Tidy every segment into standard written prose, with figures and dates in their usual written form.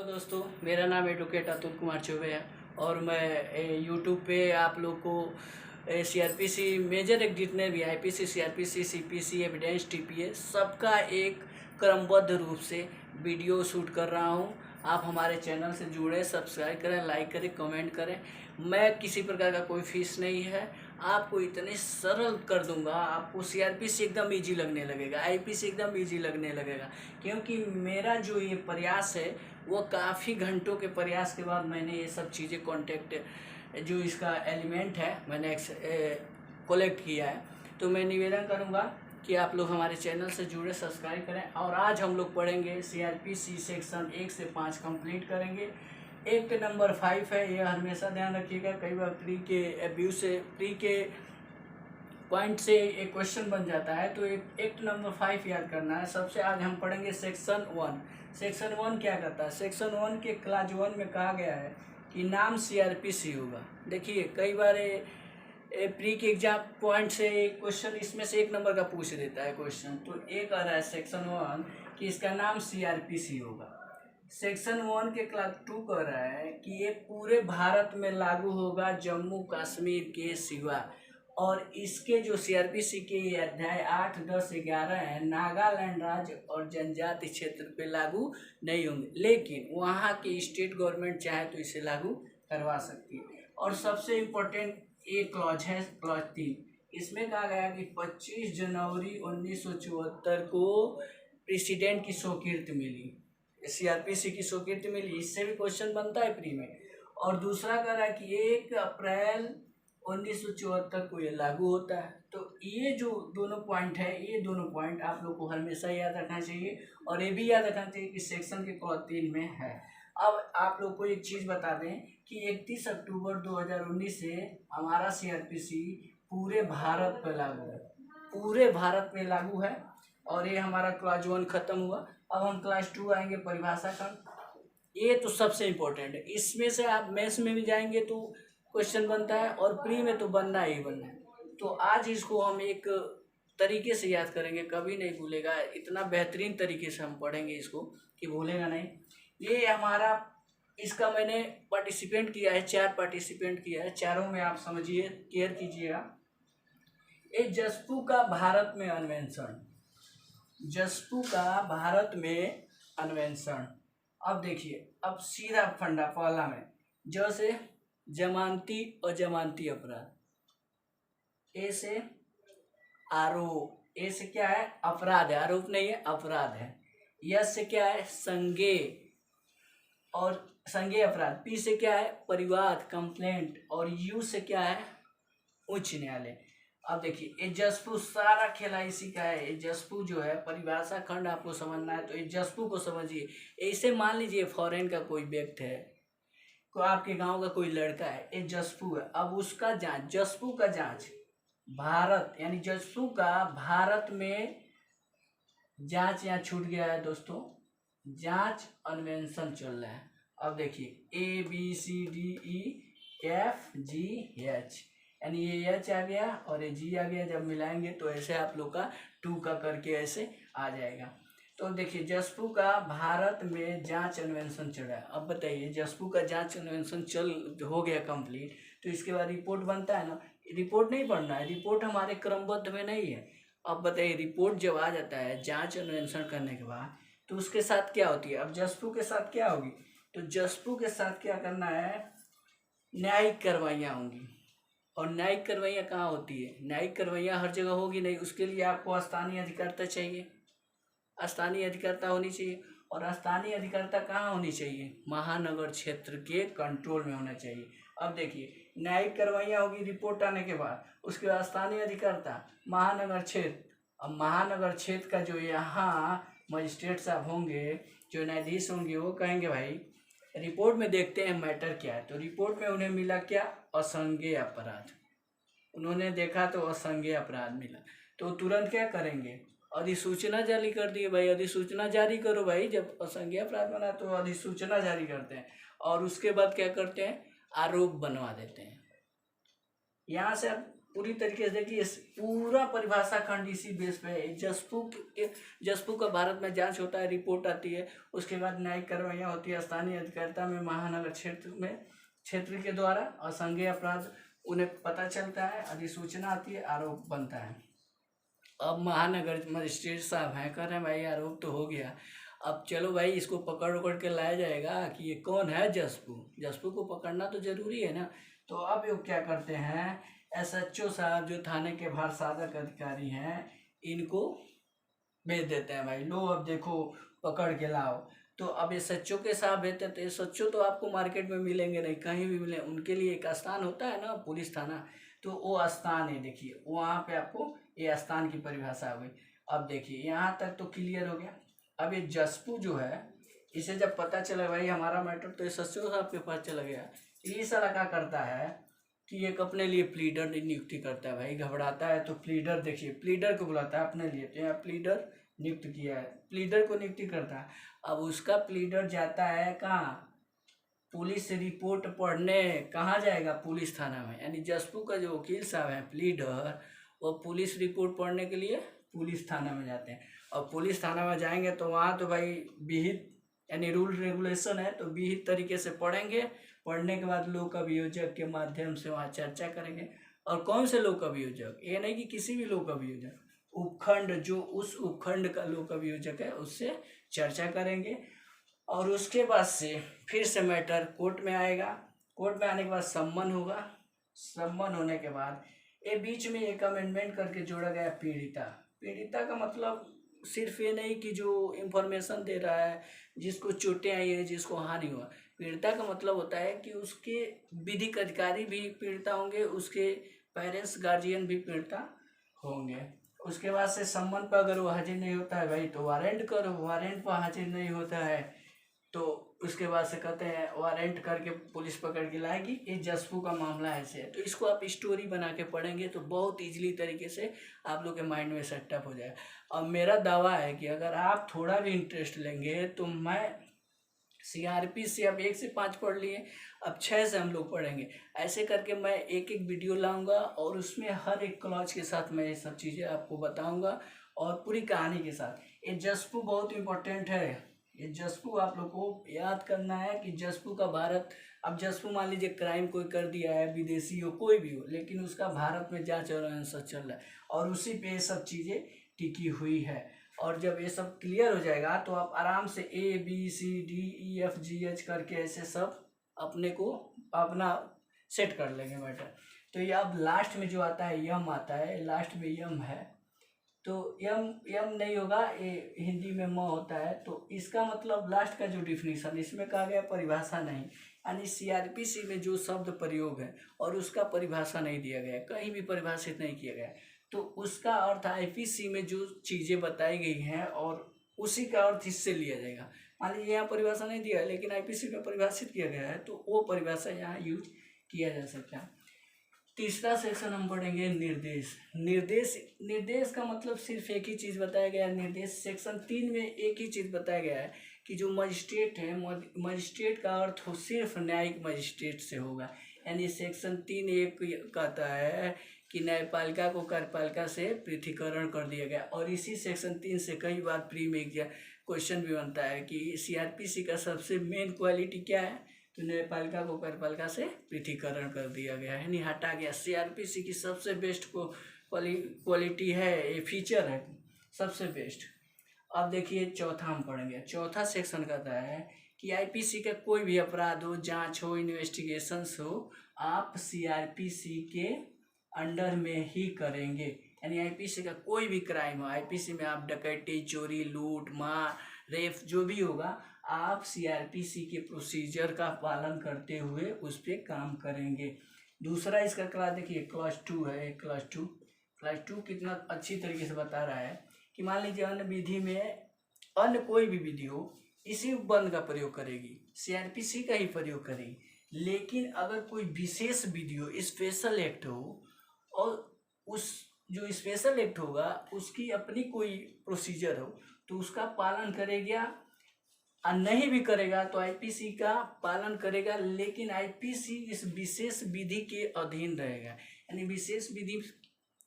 दोस्तों, मेरा नाम एडवोकेट अतुल कुमार चौबे है और मैं यूट्यूब पे आप लोग को सीआरपीसी मेजर एक जितने भी IPC, CrPC, CPC, evidence, TPS सबका एक क्रमबद्ध रूप से वीडियो शूट कर रहा हूं। आप हमारे चैनल से जुड़े, सब्सक्राइब करें, लाइक करें, कमेंट करें। मैं किसी प्रकार का कोई फीस नहीं है, आपको इतने सरल कर दूंगा, आपको सीआरपीसी एकदम इजी लगने लगेगा, आईपीसी एकदम इजी लगने लगेगा। क्योंकि मेरा जो ये प्रयास है वो काफ़ी घंटों के प्रयास के बाद मैंने ये सब चीज़ें कॉन्टेक्ट जो इसका एलिमेंट है मैंने कलेक्ट किया है। तो मैं निवेदन करूँगा कि आप लोग हमारे चैनल से जुड़े, सब्सक्राइब करें। और आज हम लोग पढ़ेंगे सीआरपीसी सेक्शन 1 से 5 कंप्लीट करेंगे। एक्ट नंबर 5 है, ये हमेशा ध्यान रखिएगा। कई बार प्री के पॉइंट से एक क्वेश्चन बन जाता है, तो एक्ट नंबर 5 याद करना है। सबसे आज हम पढ़ेंगे सेक्शन 1। सेक्शन 1 क्या करता है? सेक्शन 1 के क्लास 1 में कहा गया है कि नाम सीआरपीसी होगा। देखिए कई बार प्री के एग्जाम पॉइंट से क्वेश्चन इसमें से 1 नंबर का पूछ देता है क्वेश्चन। तो एक आ रहा है सेक्शन 1 कि इसका नाम सीआरपीसी होगा। सेक्शन 1 के क्लास 2 कह रहा है कि ये पूरे भारत में लागू होगा जम्मू कश्मीर के सिवा, और इसके जो सीआरपीसी के ये अध्याय 8, 10, 11 है, नागालैंड राज्य और जनजाति क्षेत्र पे लागू नहीं होंगे, लेकिन वहाँ की स्टेट गवर्नमेंट चाहे तो इसे लागू करवा सकती है। और सबसे इम्पोर्टेंट एक क्लॉज है, क्लॉज 3। इसमें कहा गया कि 25 जनवरी 1974 को प्रेसिडेंट की स्वीकृति मिली, सीआरपीसी की स्वीकृति मिली। इससे भी क्वेश्चन बनता है प्री में। और दूसरा कह रहा है कि 1 अप्रैल 1974 को ये लागू होता है। तो ये जो दोनों पॉइंट है, ये दोनों पॉइंट आप लोग को हमेशा याद रखना चाहिए, और ये भी याद रखना चाहिए कि सेक्शन के क्लॉज 3 में है। अब आप लोग को एक चीज़ बता दें कि 31 अक्टूबर 2019 से हमारा सीआरपीसी पूरे भारत पर लागू है, पूरे भारत में लागू है। और ये हमारा क्लास 1 खत्म हुआ। अब हम क्लास 2 आएंगे, परिभाषा का। ये तो सबसे इम्पोर्टेंट है। इसमें से आप मैथ्स में भी जाएंगे तो क्वेश्चन बनता है, और प्री में तो बनना ही बनना है। तो आज इसको हम एक तरीके से याद करेंगे, कभी नहीं भूलेगा। इतना बेहतरीन तरीके से हम पढ़ेंगे इसको कि भूलेगा नहीं। ये हमारा, इसका मैंने पार्टिसिपेंट किया है, 4 पार्टिसिपेंट किया है। चारों में आप समझिए, केयर कीजिएगा। ये जसपू का भारत में अन्वेषण, जसपू का भारत में अन्वेषण। अब देखिए, अब सीधा फंडा पहला में जैसे जमानती और जमानती अपराध। ए से आरोप, ए से क्या है? अपराध है, आरोप नहीं है, अपराध है। यस से क्या है? संज्ञेय और संज्ञेय अपराध। पी से क्या है? परिवाद, कंप्लेंट। और यू से क्या है? उच्च न्यायालय। अब देखिए, ये जसपू सारा खेला इसी का है। ये जसपू जो है, परिभाषा खंड आपको समझना है तो ये जसपू को समझिए। ऐसे मान लीजिए फॉरेन का कोई व्यक्ति है, तो आपके गांव का कोई लड़का है, ये जसपू है। अब उसका जांच, जसपू का जांच भारत, यानी जसपू का भारत में जांच यहाँ छूट गया है दोस्तों, जांच अन्वेषण चल रहा है। अब देखिए ABCDEFGH, यानी ये एच आ गया और ये जी आ गया। जब मिलाएंगे तो ऐसे आप लोग का 2 का करके ऐसे आ जाएगा। तो देखिए, जसपू का भारत में जांच अन्वेषण चल रहा है। अब बताइए, जसपू का जांच अन्वेषण हो गया कंप्लीट, तो इसके बाद रिपोर्ट बनता है ना। रिपोर्ट नहीं पढ़ना है, रिपोर्ट हमारे क्रमबद्ध में नहीं है। अब बताइए, रिपोर्ट जब आ जाता है जांच अन्वेषण करने के बाद, तो उसके साथ क्या होती है? अब जसपू के साथ क्या होगी? तो जसपू के साथ क्या करना है? न्यायिक कार्रवाइयाँ होंगी। और न्यायिक कार्रवाइयाँ कहाँ होती है? न्यायिक कार्रवाइयाँ हर जगह होगी नहीं, उसके लिए आपको स्थानीय अधिकारिता चाहिए, स्थानीय अधिकारिता होनी चाहिए। और स्थानीय अधिकारिता कहाँ होनी चाहिए? महानगर क्षेत्र के कंट्रोल में होना चाहिए। अब देखिए, न्यायिक कार्रवाइयाँ होगी रिपोर्ट आने के बाद, उसके बाद स्थानीय अधिकारिता, महानगर क्षेत्र। अब महानगर क्षेत्र का जो यहाँ मजिस्ट्रेट साहब होंगे, जो न्यायाधीश होंगे, वो कहेंगे भाई रिपोर्ट में देखते हैं मैटर क्या है। तो रिपोर्ट में उन्हें मिला क्या? असंज्ञेय अपराध। उन्होंने देखा तो असंज्ञेय अपराध मिला, तो तुरंत क्या करेंगे? अधिसूचना जारी कर दिए भाई, अधिसूचना जारी करो भाई। जब असंज्ञेय अपराध बना तो अधिसूचना जारी करते हैं, और उसके बाद क्या करते हैं? आरोप बनवा देते हैं। यहाँ से अब पूरी तरीके से देखिए, इस पूरा परिभाषा खंड इसी बेस पे है। जसपू का भारत में जांच होता है, रिपोर्ट आती है, उसके बाद न्यायिक कार्रवाइयाँ होती है स्थानीय अधिकारिता में, महानगर क्षेत्र के द्वारा, और संज्ञेय अपराध उन्हें पता चलता है, अधिसूचना आती है, आरोप बनता है। अब महानगर मजिस्ट्रेट साहब हैं, कह रहे हैं भाई आरोप तो हो गया, अब चलो भाई इसको पकड़ के लाया जाएगा कि ये कौन है जसपू को पकड़ना तो जरूरी है ना। तो अब ये क्या करते हैं, SHO साहब जो थाने के भारसाधक अधिकारी हैं, इनको भेज देते हैं, भाई लो अब देखो पकड़ के लाओ। तो अब SHO के साहब भेजते, तो SHO तो आपको मार्केट में मिलेंगे नहीं, कहीं भी मिले, उनके लिए एक स्थान होता है ना पुलिस थाना, तो वो स्थान है, देखिए वहाँ पे आपको ये स्थान की परिभाषा हो गई। अब देखिए यहाँ तक तो क्लियर हो गया। अब ये जसपू जो है, इसे जब पता चला भाई हमारा मैटर, तो SHO साहब के पास चला गया। ये सारा क्या करता है कि एक अपने लिए प्लीडर नियुक्ति करता है, भाई घबराता है तो प्लीडर, देखिए प्लीडर को बुलाता है अपने लिए, तो यहाँ प्लीडर नियुक्त किया है, प्लीडर को नियुक्ति करता है। अब उसका प्लीडर जाता है कहाँ, पुलिस रिपोर्ट पढ़ने, कहाँ जाएगा, पुलिस थाना में। यानी जसपू का जो वकील साहब है प्लीडर, वो पुलिस रिपोर्ट पढ़ने के लिए पुलिस थाना में जाते हैं। और पुलिस थाना में जाएंगे तो वहाँ तो भाई विहित यानी रूल रेगुलेशन है, तो विहित तरीके से पढ़ेंगे, पढ़ने के बाद लोक अभियोजक के माध्यम से वहाँ चर्चा करेंगे। और कौन से लोक अभियोजक, ये नहीं कि किसी भी लोक अभियोजक, उपखंड जो उस उपखंड का लोक अभियोजक है उससे चर्चा करेंगे। और उसके बाद से फिर से मैटर कोर्ट में आएगा, कोर्ट में आने के बाद सम्मन होगा, सम्मन होने के बाद ये बीच में एक अमेंडमेंट करके जोड़ा गया पीड़िता का मतलब सिर्फ ये नहीं कि जो इन्फॉर्मेशन दे रहा है, जिसको चोटें आई है, जिसको हानि हुआ। पीड़िता का मतलब होता है कि उसके विधिक अधिकारी भी पीड़िता होंगे, उसके पेरेंट्स गार्जियन भी पीड़िता होंगे। उसके बाद से सम्मन पर अगर वो हाजिर नहीं होता है भाई, तो वारंट करो, वारंट पर हाजिर नहीं होता है तो उसके बाद से कहते हैं वारंट करके पुलिस पकड़ के लाएगी। ये जसपू का मामला ऐसे है, तो इसको आप स्टोरी बना के पढ़ेंगे तो बहुत इजीली तरीके से आप लोग के माइंड में सेटअप हो जाएगा। और मेरा दावा है कि अगर आप थोड़ा भी इंटरेस्ट लेंगे तो मैं CRP से अब 1 से 5 पढ़ लिए, अब 6 से हम लोग पढ़ेंगे। ऐसे करके मैं एक वीडियो लाऊंगा और उसमें हर एक क्लॉज के साथ मैं ये सब चीज़ें आपको बताऊंगा और पूरी कहानी के साथ। ये जसपू बहुत इम्पोर्टेंट है, ये जसपू आप लोग को याद करना है कि जसपू का भारत, अब जसपू मान लीजिए क्राइम कोई कर दिया है, विदेशी हो कोई भी हो, लेकिन उसका भारत में जांच और अनुसंधान चल रहा है और उसी पे ये सब चीज़ें टिकी हुई है। और जब ये सब क्लियर हो जाएगा तो आप आराम से ABCDEFGH करके ऐसे सब अपने को अपना सेट कर लेंगे मैटर। तो ये अब लास्ट में जो आता है यम आता है, लास्ट में यम है, तो यम नहीं होगा, ये हिंदी में म होता है, तो इसका मतलब लास्ट का जो डिफिनीशन इसमें कहा गया परिभाषा नहीं, यानी CRPC में जो शब्द प्रयोग है और उसका परिभाषा नहीं दिया गया, कहीं भी परिभाषित नहीं किया गया, तो उसका अर्थ IPC में जो चीज़ें बताई गई हैं और उसी का अर्थ इससे लिया जाएगा। मान लीजिए यहाँ परिभाषा नहीं दिया है लेकिन IPC में परिभाषित किया गया है, तो वो परिभाषा यहाँ यूज किया जा सकता है। तीसरा सेक्शन हम पढ़ेंगे निर्देश का मतलब सिर्फ एक ही चीज़ बताया गया है। निर्देश सेक्शन 3 में एक ही चीज़ बताया गया है कि जो मजिस्ट्रेट है, मजिस्ट्रेट का अर्थ हो सिर्फ न्यायिक मजिस्ट्रेट से होगा। यानी सेक्शन 3(1) कहता है कि न्यायपालिका को कार्यपालिका से पृथकीकरण कर दिया गया। और इसी सेक्शन 3 से कई बार प्री में क्वेश्चन भी बनता है कि CRPC का सबसे मेन क्वालिटी क्या है, तो न्यायपालिका को कार्यपालिका से पृथकीकरण कर दिया गया है, यानी हटा गया। CRPC की सबसे बेस्ट क्वालिटी है, ये फीचर है सबसे बेस्ट। अब देखिए चौथा हम पढ़ेंगे, चौथा सेक्शन कहता है कि IPC का कोई भी अपराध हो, जांच हो, इन्वेस्टिगेशंस हो, आप CRPC के अंडर में ही करेंगे। यानी IPC का कोई भी क्राइम हो, IPC में आप डकैती, चोरी, लूट, मार, रेप जो भी होगा, आप CRPC के प्रोसीजर का पालन करते हुए उस पर काम करेंगे। दूसरा इसका क्लास देखिए क्लास 2 है। क्लास टू कितना अच्छी तरीके से बता रहा है कि मान लीजिए अन्य विधि में अन्य कोई भी विधि हो, इसी उपबंध का प्रयोग करेगी, CRPC का ही प्रयोग करेगी। लेकिन अगर कोई विशेष विधि हो, स्पेशल एक्ट हो, और उस जो स्पेशल एक्ट होगा उसकी अपनी कोई प्रोसीजर हो, तो उसका पालन करेगा, और नहीं भी करेगा तो IPC का पालन करेगा, लेकिन IPC इस विशेष विधि के अधीन रहेगा। यानी विशेष विधि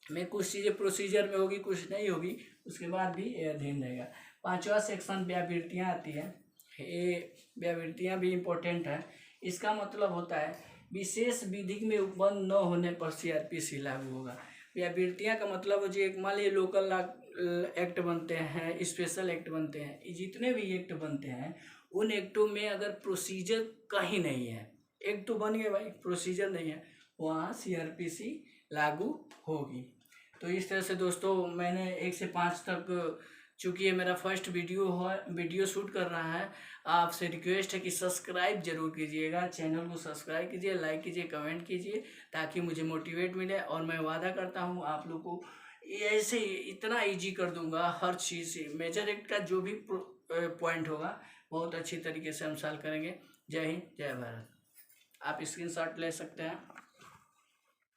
में कुछ चीज़ें प्रोसीजर में होगी, कुछ नहीं होगी, उसके बाद भी ये अधीन रहेगा। 5वां सेक्शन व्यावृत्तियाँ आती है। ये व्यावृत्तियाँ भी इम्पोर्टेंट है। इसका मतलब होता है विशेष विधि में उपबंध न होने पर CRPC लागू होगा। व्यावृत्तियाँ का मतलब हो जी, मान लीजिए लोकल एक्ट बनते हैं, स्पेशल एक्ट बनते हैं, जितने भी एक्ट बनते हैं उन एक्टों में अगर प्रोसीजर कहीं नहीं है, एक्ट तो बन गए भाई, प्रोसीजर नहीं है, वहाँ CRPC लागू होगी। तो इस तरह से दोस्तों मैंने 1 से 5 तक, चूँकि ये मेरा फर्स्ट वीडियो शूट कर रहा है, आपसे रिक्वेस्ट है कि सब्सक्राइब जरूर कीजिएगा, चैनल को सब्सक्राइब कीजिए, लाइक कीजिए, कमेंट कीजिए, ताकि मुझे मोटिवेट मिले। और मैं वादा करता हूँ आप लोग को ऐसे इतना इजी कर दूंगा हर चीज़, मेजर एक्ट का जो भी पॉइंट होगा बहुत अच्छी तरीके से हम सॉल्व करेंगे। जय हिंद, जय भारत। आप स्क्रीनशॉट ले सकते हैं।